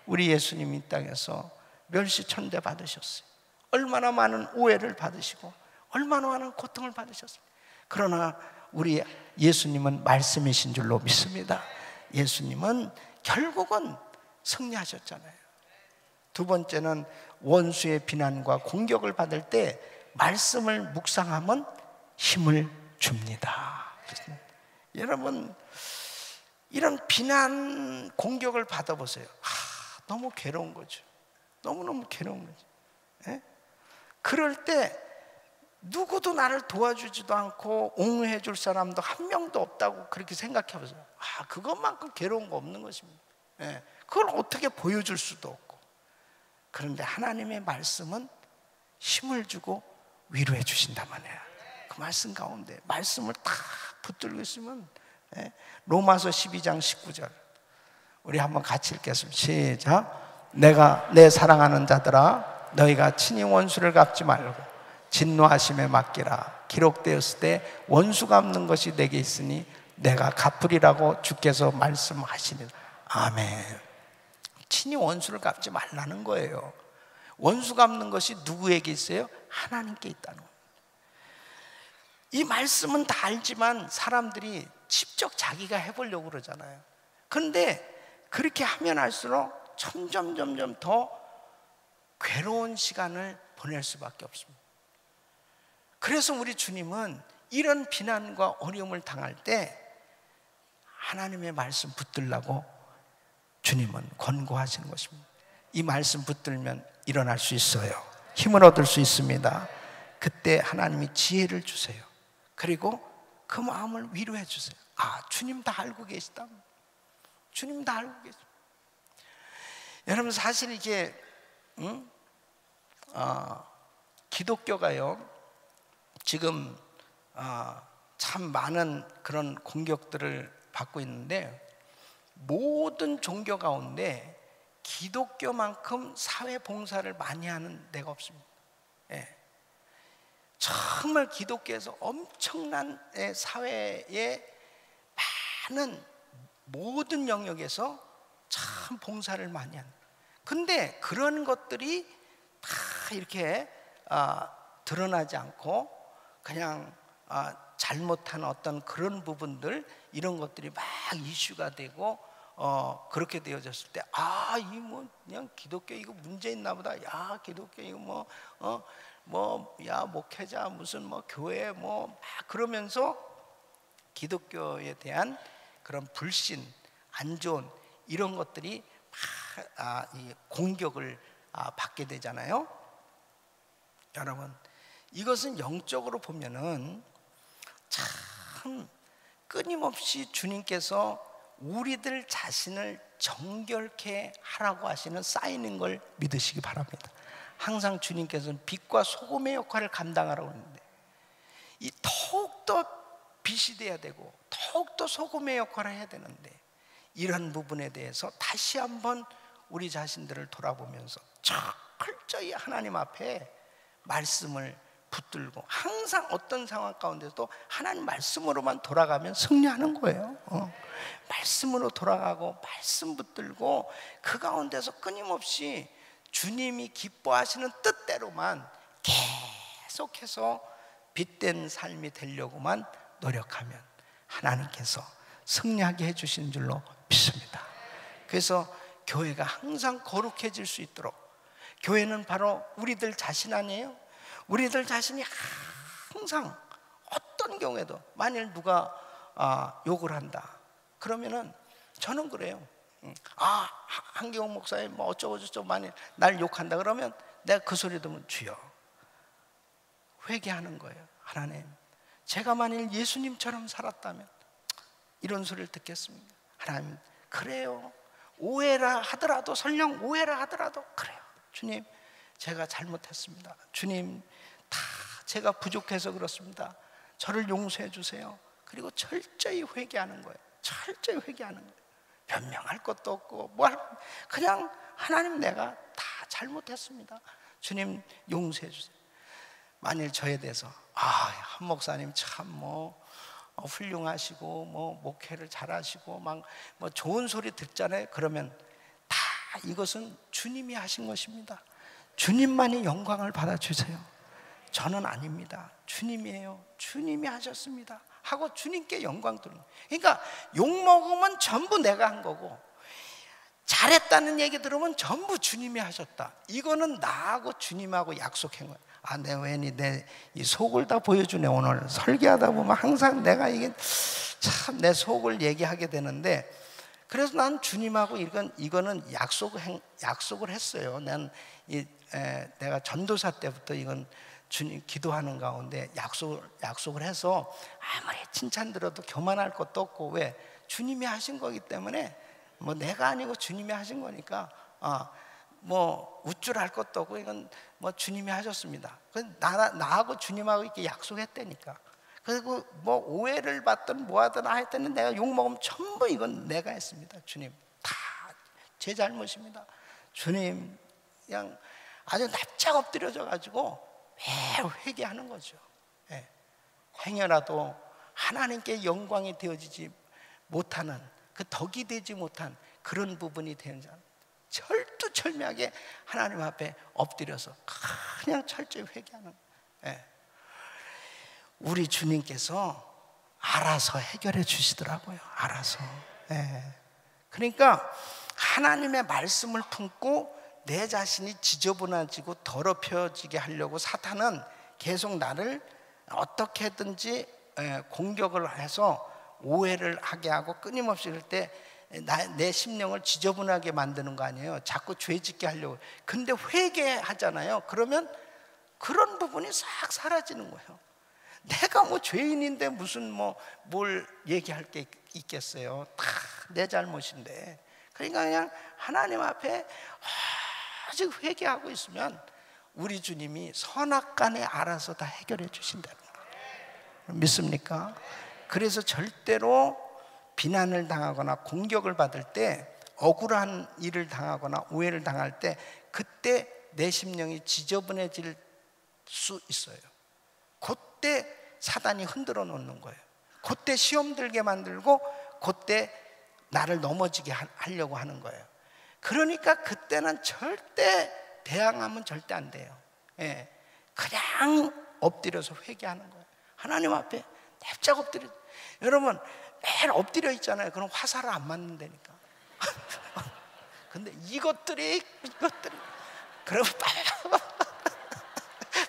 우리 예수님 이 땅에서 멸시천대 받으셨어요. 얼마나 많은 오해를 받으시고 얼마나 많은 고통을 받으셨습니까? 그러나 우리 예수님은 말씀이신 줄로 믿습니다. 예수님은 결국은 승리하셨잖아요. 두 번째는 원수의 비난과 공격을 받을 때 말씀을 묵상하면 힘을 줍니다. 여러분, 이런 비난, 공격을 받아보세요. 너무 괴로운 거죠. 너무너무 괴로운 거죠. 예? 그럴 때 누구도 나를 도와주지도 않고 옹호해 줄 사람도 한 명도 없다고 그렇게 생각해 보세요. 그것만큼 괴로운 거 없는 것입니다. 예. 그걸 어떻게 보여줄 수도 없고. 그런데 하나님의 말씀은 힘을 주고 위로해 주신단 말이에요. 그 말씀 가운데 말씀을 딱 붙들고 있으면, 예. 로마서 12장 19절 우리 한번 같이 읽겠습니다. 시작. 내가 내 사랑하는 자들아, 너희가 친히 원수를 갚지 말고 진노하심에 맡기라. 기록되었을 때 원수 갚는 것이 내게 있으니 내가 갚으리라고 주께서 말씀하시니. 아멘. 친히 원수를 갚지 말라는 거예요. 원수 갚는 것이 누구에게 있어요? 하나님께 있다는 거예요. 이 말씀은 다 알지만 사람들이 직접 자기가 해보려고 그러잖아요. 그런데 그렇게 하면 할수록 점점 더 괴로운 시간을 보낼 수밖에 없습니다. 그래서 우리 주님은 이런 비난과 어려움을 당할 때 하나님의 말씀 붙들라고 주님은 권고하시는 것입니다. 이 말씀 붙들면 일어날 수 있어요. 힘을 얻을 수 있습니다. 그때 하나님이 지혜를 주세요. 그리고 그 마음을 위로해 주세요. 주님 다 알고 계시다. 주님 다 알고 계시다. 여러분, 사실 이게 기독교가요 지금 참 많은 그런 공격들을 받고 있는데, 모든 종교 가운데 기독교만큼 사회 봉사를 많이 하는 데가 없습니다. 예. 정말 기독교에서 엄청난 사회의 많은 모든 영역에서 참 봉사를 많이 하는. 근데 그런 것들이 다 이렇게 드러나지 않고 그냥 잘못한 어떤 그런 부분들, 이런 것들이 막 이슈가 되고 그렇게 되어졌을 때 이 뭐 그냥 기독교 이거 문제 있나 보다. 야, 기독교 이거 야, 목회자 무슨 교회 막 그러면서 기독교에 대한 그런 불신, 안 좋은 이런 것들이 막 이 공격을 받게 되잖아요. 여러분, 이것은 영적으로 보면은 참 끊임없이 주님께서 우리들 자신을 정결케 하라고 하시는 사인인 걸 믿으시기 바랍니다. 항상 주님께서는 빛과 소금의 역할을 감당하라고 했는데, 이 더욱더 빛이 돼야 되고 더욱더 소금의 역할을 해야 되는데, 이런 부분에 대해서 다시 한번 우리 자신들을 돌아보면서 철저히 하나님 앞에 말씀을 붙들고, 항상 어떤 상황 가운데서도 하나님 말씀으로만 돌아가면 승리하는 거예요. 말씀으로 돌아가고 말씀 붙들고 그 가운데서 끊임없이 주님이 기뻐하시는 뜻대로만 계속해서 빛된 삶이 되려고만 노력하면 하나님께서 승리하게 해주시는 줄로 믿습니다. 그래서 교회가 항상 거룩해질 수 있도록, 교회는 바로 우리들 자신 아니에요? 우리들 자신이 항상 어떤 경우에도 만일 누가 욕을 한다 그러면은, 저는 그래요. 한경호 목사님 뭐 어쩌고저쩌고 만일 날 욕한다 그러면 내가 그 소리 들으면 주여 회개하는 거예요. 하나님, 제가 만일 예수님처럼 살았다면 이런 소리를 듣겠습니까? 하나님, 그래요. 오해라 하더라도, 설령 오해라 하더라도 그래요. 주님, 제가 잘못했습니다. 주님, 다 제가 부족해서 그렇습니다. 저를 용서해 주세요. 그리고 철저히 회개하는 거예요. 철저히 회개하는 거예요. 변명할 것도 없고 그냥 하나님, 내가 다 잘못했습니다. 주님 용서해 주세요. 만일 저에 대해서 한 목사님 참 훌륭하시고 목회를 잘하시고 막 좋은 소리 듣잖아요. 그러면 다 이것은 주님이 하신 것입니다. 주님만이 영광을 받아주세요. 저는 아닙니다. 주님이에요. 주님이 하셨습니다. 하고 주님께 영광 돌리는 거예요. 그러니까 욕먹으면 전부 내가 한 거고, 잘했다는 얘기 들으면 전부 주님이 하셨다. 이거는 나하고 주님하고 약속한 거예요. 아, 내 왠이 내 이 속을 다 보여주네. 오늘 설교하다 보면 항상 내가 이게 참 내 속을 얘기하게 되는데, 그래서 난 주님하고 이거는 약속을 했어요. 내가 전도사 때부터 이건 주님 기도하는 가운데 약속을 해서 아무리 칭찬 들어도 교만할 것도 없고, 왜? 주님이 하신 거기 때문에, 뭐 내가 아니고 주님이 하신 거니까 뭐 우쭐할 것도 없고, 이건 뭐 주님이 하셨습니다. 나하고 주님하고 이렇게 약속했다니까. 그리고 뭐 오해를 받든 뭐 하든 하여튼 내가 욕먹으면 전부 이건 내가 했습니다. 주님, 다 제 잘못입니다. 주님, 그냥 아주 납작 엎드려져 가지고 매일 회개하는 거죠. 예. 행여라도 하나님께 영광이 되어지지 못하는, 그 덕이 되지 못한 그런 부분이 되는 자는 철두철미하게 하나님 앞에 엎드려서 그냥 철저히 회개하는 거예요. 예. 우리 주님께서 알아서 해결해 주시더라고요. 알아서. 예. 그러니까 하나님의 말씀을 품고 내 자신이 지저분해지고 더럽혀지게 하려고 사탄은 계속 나를 어떻게든지 공격을 해서 오해를 하게 하고, 끊임없이 이럴 때 내 심령을 지저분하게 만드는 거 아니에요. 자꾸 죄짓게 하려고. 근데 회개하잖아요. 그러면 그런 부분이 싹 사라지는 거예요. 내가 뭐 죄인인데 무슨 뭘 얘기할 게 있겠어요. 다 내 잘못인데. 그러니까 그냥 하나님 앞에 아직 회개하고 있으면 우리 주님이 선악간에 알아서 다 해결해 주신다는 거예요. 믿습니까? 그래서 절대로 비난을 당하거나 공격을 받을 때, 억울한 일을 당하거나 오해를 당할 때, 그때 내 심령이 지저분해질 수 있어요. 그때 사단이 흔들어 놓는 거예요. 그때 시험 들게 만들고, 그때 나를 넘어지게 하려고 하는 거예요. 그러니까 그때는 절대 대항하면 절대 안 돼요. 예. 그냥 엎드려서 회개하는 거예요. 하나님 앞에 냅작 엎드려. 여러분 매일 엎드려 있잖아요. 그럼 화살을 안 맞는다니까. 근데 이것들이 그러면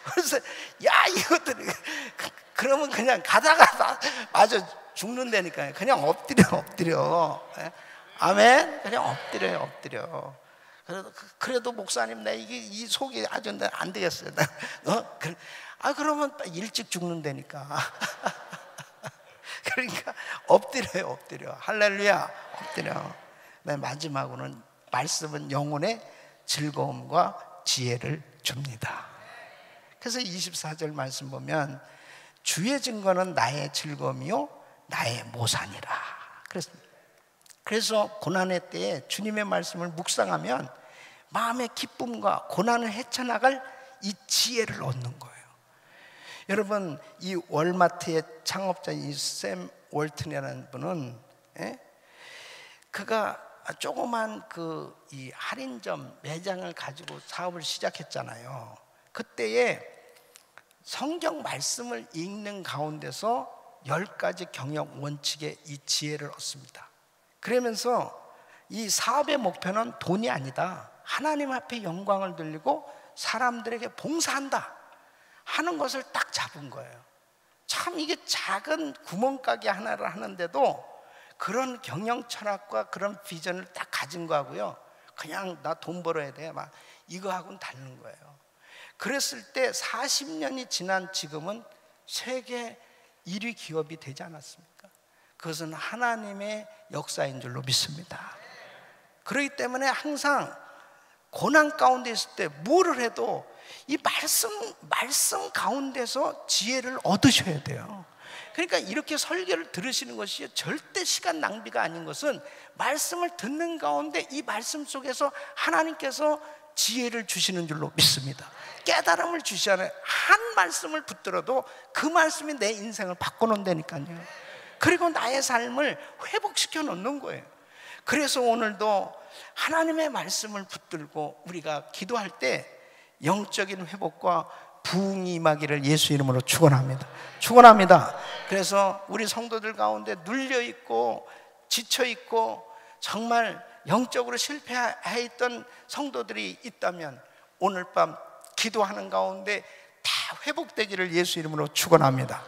그래서 야 이것들이 그러면 그냥 가다가 맞아 죽는다니까요. 그냥 엎드려. 아멘. 그냥 엎드려. 그래도 목사님 나 이 속이 아주 안 되겠어요. 그러면 일찍 죽는다니까. 그러니까 엎드려. 할렐루야. 엎드려. 마지막으로는 말씀은 영혼의 즐거움과 지혜를 줍니다. 그래서 24절 말씀 보면 주의 증거는 나의 즐거움이요 나의 모산이라 그랬습니다. 그래서 고난의 때에 주님의 말씀을 묵상하면 마음의 기쁨과 고난을 헤쳐나갈 이 지혜를 얻는 거예요. 여러분 이 월마트의 창업자인 샘 월튼이라는 분은 그가 조그만 이 할인점 매장을 가지고 사업을 시작했잖아요. 그때에 성경 말씀을 읽는 가운데서 10가지 경영 원칙의 이 지혜를 얻습니다. 그러면서 이 사업의 목표는 돈이 아니다. 하나님 앞에 영광을 돌리고 사람들에게 봉사한다 하는 것을 딱 잡은 거예요. 참 이게 작은 구멍가게 하나를 하는데도 그런 경영 철학과 그런 비전을 딱 가진 거하고요, 그냥 나 돈 벌어야 돼 막 이거하고는 다른 거예요. 그랬을 때 40년이 지난 지금은 세계 1위 기업이 되지 않았습니까? 그것은 하나님의 역사인 줄로 믿습니다. 그렇기 때문에 항상 고난 가운데 있을 때 뭐를 해도 이 말씀 가운데서 지혜를 얻으셔야 돼요. 그러니까 이렇게 설교를 들으시는 것이 절대 시간 낭비가 아닌 것은, 말씀을 듣는 가운데 이 말씀 속에서 하나님께서 지혜를 주시는 줄로 믿습니다. 깨달음을 주시잖아요. 한 말씀을 붙들어도 그 말씀이 내 인생을 바꿔놓는다니까요. 그리고 나의 삶을 회복시켜 놓는 거예요. 그래서 오늘도 하나님의 말씀을 붙들고 우리가 기도할 때 영적인 회복과 부흥이 임하기를 예수 이름으로 축원합니다. 축원합니다. 그래서 우리 성도들 가운데 눌려 있고 지쳐 있고 정말 영적으로 실패해 있던 성도들이 있다면 오늘 밤 기도하는 가운데 다 회복되기를 예수 이름으로 축원합니다.